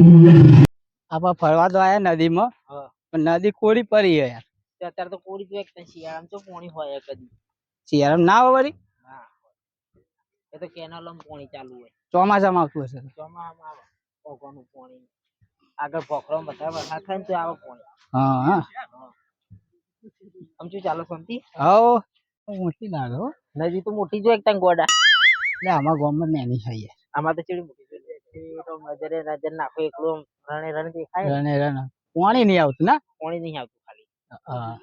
આપા ફરવા તો આયા નદીમાં પણ નદી કોરી પડી હે યાર. અત્યારે તો કોરી જો એક શિયાળામાં તો પાણી હોય કદી શિયાળામાં ના હોય વળી? ના એ તો કેનાલમાં પાણી ચાલુ હોય. ચોમાસામાં આવતું હશે. ચોમાસામાં આવે ભોગવાનું પાણી આગળ ભોખરો બધા વરસાદ થાય ને તો આવે પાણી. હા હા આમ શું ચાલો શાંતિ? હાઓ મોટી લાગે હો. નદી તો મોટી જો એક તંગ ગોડા એટલે અમારા ગામમાં નાની છે યાર. આમાં તો ચેડી મોટી છે તો નજરે નજર નાખો એકલું રણે રણે દેખાય રણે રણે પાણી નહીં આવતું ના? પાણી નહીં આવતું ખાલી. હા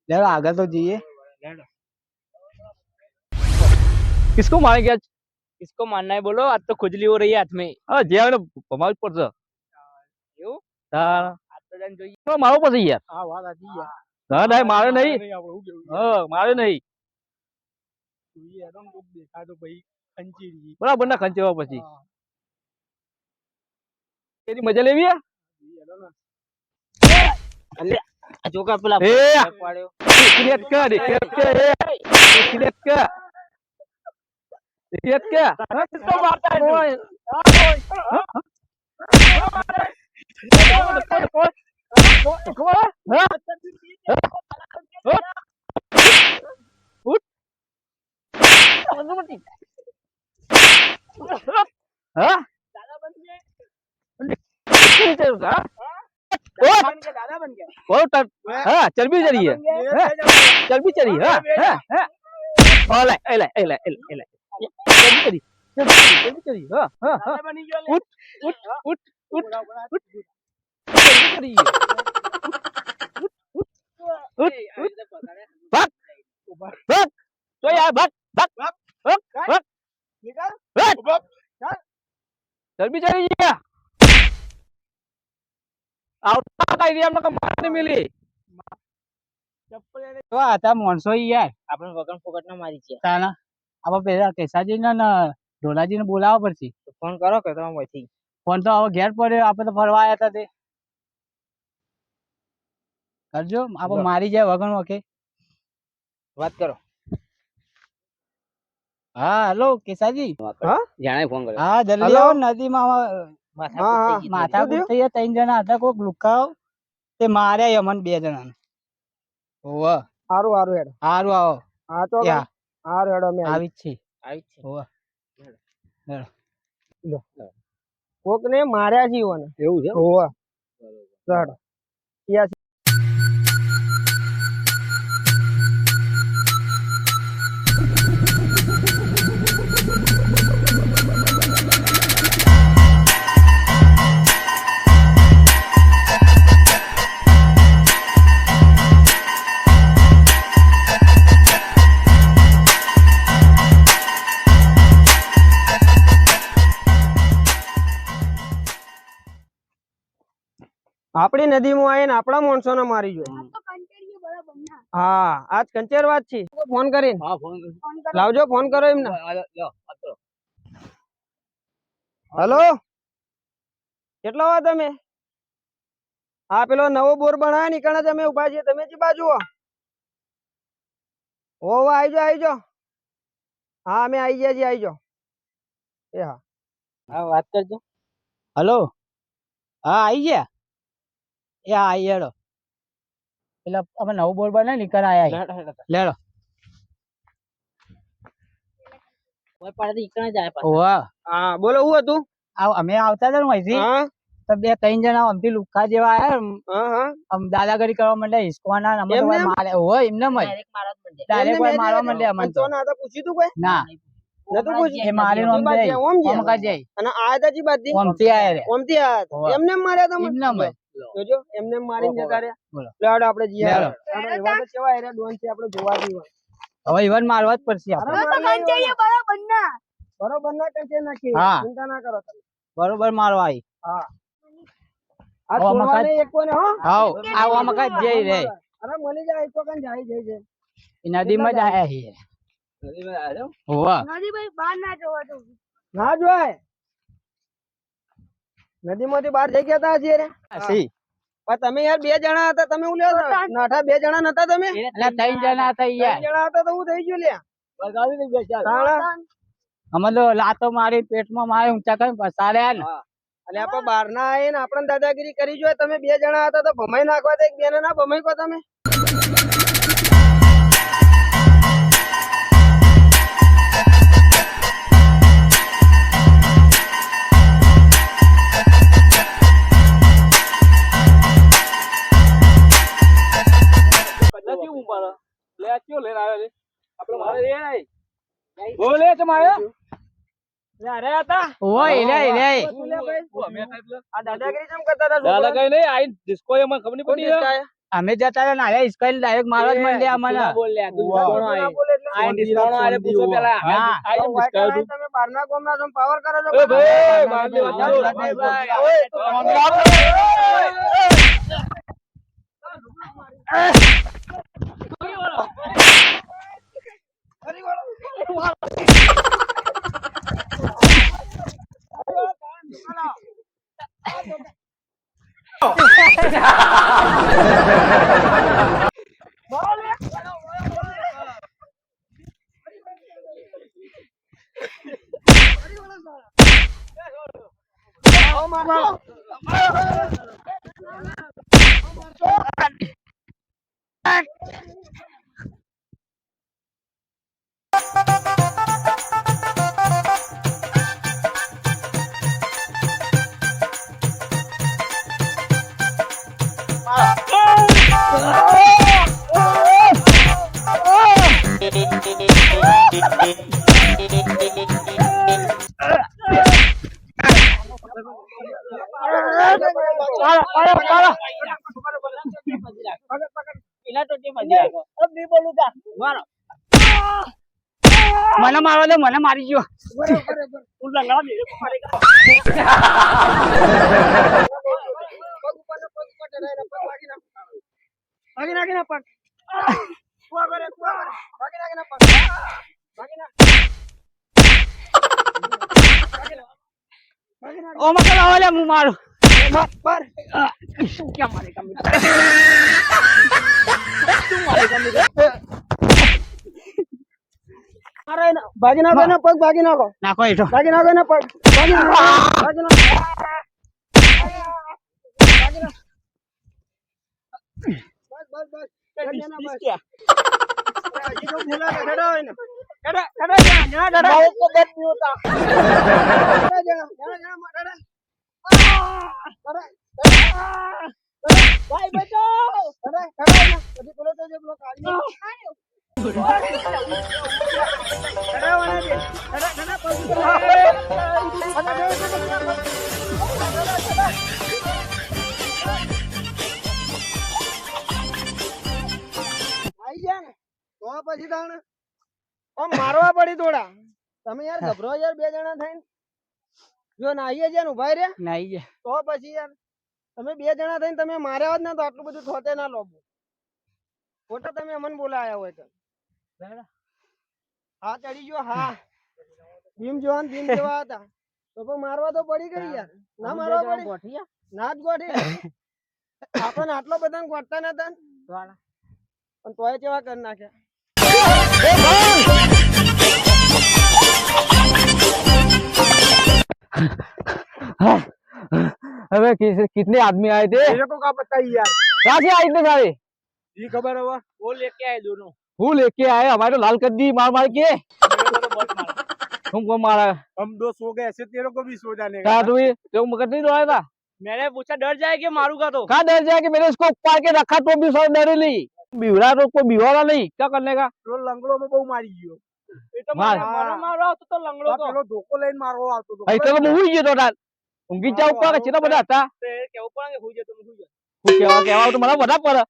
લેડો આગળ તો જઈએ. લેડો किसको मारेंगे आज? किसको मारना है बोलो, आज तो खुजली हो रही है हाथ में. हाँ जेल कमाल पर से क्यों? हाँ हाथ तो जान જોઈએ. तो मारो पर यार. હા વાત સાચી યાર. ना नहीं मारे नहीं. हाँ मारे नहीं. જોઈએ એમ કોક દેખા તો ભાઈ ખંચેરી बराबर ना खंचे પછી. तेरी मजा लेवी है? અલે જોકા પેલા એ પાડ્યો ક્રિએટ કર ક્રિએટ કર ક્રિએટ કર તો મારતા है ઓય દાદા બન ગયા. हाँ चर्बी चढ़ी है चर्बी चढ़ी हाँ ओले एले एले एले चर्बी चढ़ी चर्बी चढ़ी हाँ हाँ દાદા બની ગયો લે. उठ उठ उठ उठ उठ चर्बी चढ़ी है उठ भाग भाग तो यार भाग भाग भाग भाग નીકળ भाग चर्बी चढ़ी है આવતા હતા એરિયામાં કે મારને મિલી ચપ્પલ એને તો આ તા માણસો યાર આપણે વગન ફોકટ ના મારી છે. તાના આપણે પેલા કેસાજી ને ઢોલાજી ને બોલાવવા પડશે. ફોન કરો કે તમે મોથી ફોન તો હવે ઘેર પડ્યો. આપણે તો ફરવા આવ્યા હતા તે કરજો. આપણે મારી જાય વગર ઓકે. વાત કરો. હા હેલો કેસાજી. હા જાણે ફોન કર્યો. હા જલ્દી આવો નદીમાં. માથા માથા થઈ ગયા. 3 જણા હતા. કોક લુકાવ તે માર્યા અમન 2 જણા. ઓવા હારું હારું હેડ. હારું આવો. હા તો હારું હેડ અમે આવી જ છે. આવી છે. ઓવા કોક ને માર્યા છે ઓને. એવું છે ઓવા બરોબર યાર આપણી નદીમાં આવીને આપણા માણસો ને મારી જો. હા આજ કંચેર વાત છે. ફોન કરીને હા ફોન લાવજો. ફોન કરો એમને. હેલો કેટલા વાર તમે? હા પેલો નવો બોર બનાવ્યો નીકળે તમે ઉભા છીએ. તમે જી બાજુ હો આવી જાઓ. હા અમે આવી ગયા છીએ. આવી જાઓ. એ હા હા વાત કરજો. હલો હા આવી ગયા. એ હા આવી હેડો. એટલે અમે નવું બોર બનાવી નીકળ આયા. લેડો કોઈ પાડે ઈકણે જાય પાછા. ઓવા હા બોલો શું હતું? અમે આવતા હતા ને અહીંથી હા તો 2-3 જણા અમથી લુખા જેવા આયા. હા હા આમ દાદાગીરી કરવા માંડ્યા. હિસકવાના અમે તો એમને? મારે હોય એમને જ ડાયરેક્ટ કોઈ મારવા માંડ્યા અમને તો. પૂછ્યું તું કોઈ? ના નતું પૂછ્યું? એ મારીને ઓમ જાય. ઓમ ઓમ ગયા. કા જાય. અને આયા તા જી બાજથી? ઓમથી આયા રે. ઓમથી આયા તા. હોવે. એમને માર્યા તમે? એમને જ. જોજો એમને મારીને જતા રહ્યા. બોલો. લેવાડો આપણે જઈએ. લેવાડો. એવા તો કેવા એરા ડોન છે આપણે જોવા જેવા. હવે ઈવન મારવા જ પડશે આપણે. બરોબર ના કંચે નાખી. હા. ચિંતા ના કરો તમે. બરોબર મારવા આવી. હા આ હવે આમાં છોડવાને એક કોને હો. હાવ આ આમાં કા જઈ રે. અરે મળી જાય તો કન જાય જઈ. એ નદીમાં જ આયા છીએ. હોવા ના જોય. નદીમાંથી બહાર જઈ ગયા તા હજી રે. સી પણ તમે યાર 2 જણા હતા. તમે હું લ્યો નાઠા 2 જણા નતા તમે? એટલે 3 જણા હતા 3 યાર. જણા હતા તો હું થઈ ગયું લ્યા. બગાવી દઈ ગયા તાણા અમે તો લાતો મારી પેટમાં મારી ઊંચા કરી પસાડ્યા ને અને આપણે બહાર ના આવીએ ને આપણે દાદાગીરી કરી જોઈએ. તમે 2 જણા હતા તો ભમાઈ નાખવા દે, 2 ને ના ભમાઈ કો તમે. નથી ઉંમર લે આ કયો લઈને આવ્યો છે આપણે મારે રે નહીં બોલે છે મારે લે અરે હતા ઓય એલે આ દાદાગીરી કેમ કરતા હતા? દાદા કઈ નહીં આઈ ડિસ્કો એ મને ખબર નહીં પડી અમે જતા રહ્યા નાલે ઇસ્કાઈલ ડાયરેક્ટ મારવા જ માંડ્યા અમને બોલ લે તું કોણ આઈ આઈ ડિસ્કો નો આરે પૂછો પેલા હા. આઈ ડિસ્કો તું તમે બહારના ગામના છો, પાવર કરો છો. એ ભાઈ માર દે વાત ઓય તો મને મારવા દે, મને મારી ગયો. ઓ મકલ આવો લે હું મારું. શું ક્યાં મારે કમ ભાગી નાખો ને પગ, ભાગી નાખો, નાખો હેઠો. ભાગી નાખો ને પગ, ભાગી નાખો, ભાગી નાખો. બસ બસ બસ. હજી તો ભૂલા કે ખડા હોય ને. ખડા ખડા જણા જણા જણા કો બેટ નહીં હોતા. ખડા જણા જણા ખડા. ભાઈ બચાઓ. ખડા ખડા ને પછી પેલો તો જે પેલો કાઢી ખડા વાળા છે. ખડા ખડા પગ. આઈ ગયા ને તો પછી તાણ આમ મારવા પડી થોડા. તમે યાર ગભરો યાર 2 જણા થઈને. જો નાઈએ છે ને ઉભા રે નાઈ ગયા તો પછી યાર તમે 2 જણા થઈને તમે માર્યા હોત ને તો આટલું બધું થોતે ના લો. ખોટા તમે અમને બોલાયા હોય તો. હા ચડી ગયો. હા ભીમ જોવાન ભીમ જેવા હતા તો પણ મારવા તો પડી ગઈ યાર. ના મારવા પડી ના જ ગોઠી. આપણને આટલો બધા ગોઠતા નતા પણ તોય કેવા કરી નાખ્યા. अबे कितने आदमी आए थे मेरे को क्या पता ही यार. कहाँ से आए थे सारे जी खबर है वो लेके आए दोनों वो लेके आए हमारे तो लाल कर दी मार मार के तुमको मारा हम 2 सो गए ऐसे तेरे को भी सो जाने कहा तू तो मगर नहीं रोया था मैंने पूछा डर जाएगी मारूंगा तो. कहाँ डर जाए कि मैंने उसको पार के रखा तो भी सब डरे नहीं बिगड़ा तो कोई बिगड़ा नहीं क्या करने का तो लंगड़ो में बहु मारी गयो. એ તો માર. મને મારવા આવતો તો લંગડો તો પેલો ધોકો લઈને મારવા આવતો તો. ऐसे तो मैं हुई गयो तो डाल ઊંઘી જાવ ઉપર ચેના બધા હતા તે કેવું પડે કે હુઈ જતો હું હુઈ જતો. હું કેવા તો મને બધા પડે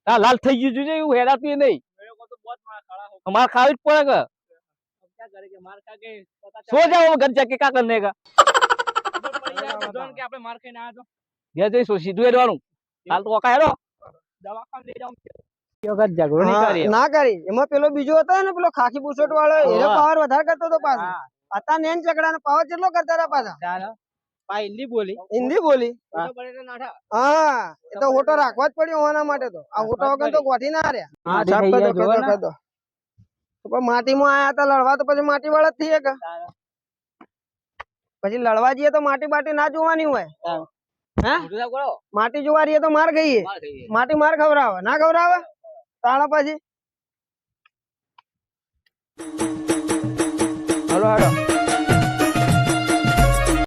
આ લાલ થઈ ગયું છે એવું હેરાતું નહીં मेरे को तो बहुत मार खड़ा हो. हमारा खाली पड़े का अब क्या करेंगे मार खा के पता सो जाओ घर जाके क्या करने का पड़ी यार बुझान के આપણે માર ખાઈને આયા તો ઘેર જઈશું સીધું હેડવાનું હાલ તો ઓકા હેડો દવાખાને લઈ જાઉં. વખત ઝઘડો નહીં કર્યો. ના કરી. એમાં પેલો બીજો હતો ને પેલો ખાખી બુશર્ટ વાળો એનો પાવર વધારે કરતો તો પાછો. હતા નેન ચકડા નો પાવર કેટલો કરતા હતા પાછા. ચાલો પા હિન્દી બોલી હિન્દી બોલી. હા એ તો હોટો રાખવા જ પડ્યો હોવાના માટે તો. આ હોટો વગર તો ગોઠી ના રહ્યા. હા થઈ ગયા જોવો ને. તો પણ માટીમાં આયા હતા લડવા તો પછી માટી વાળા જ થઈએ કે પછી લડવા જઈએ તો માટી બાટી ના જોવાની હોય હે માટી જોવા રહીએ તો માર ખાઈએ માટી માર ખવડાવે ના ખવડાવે તાણા પછી હલો હેડો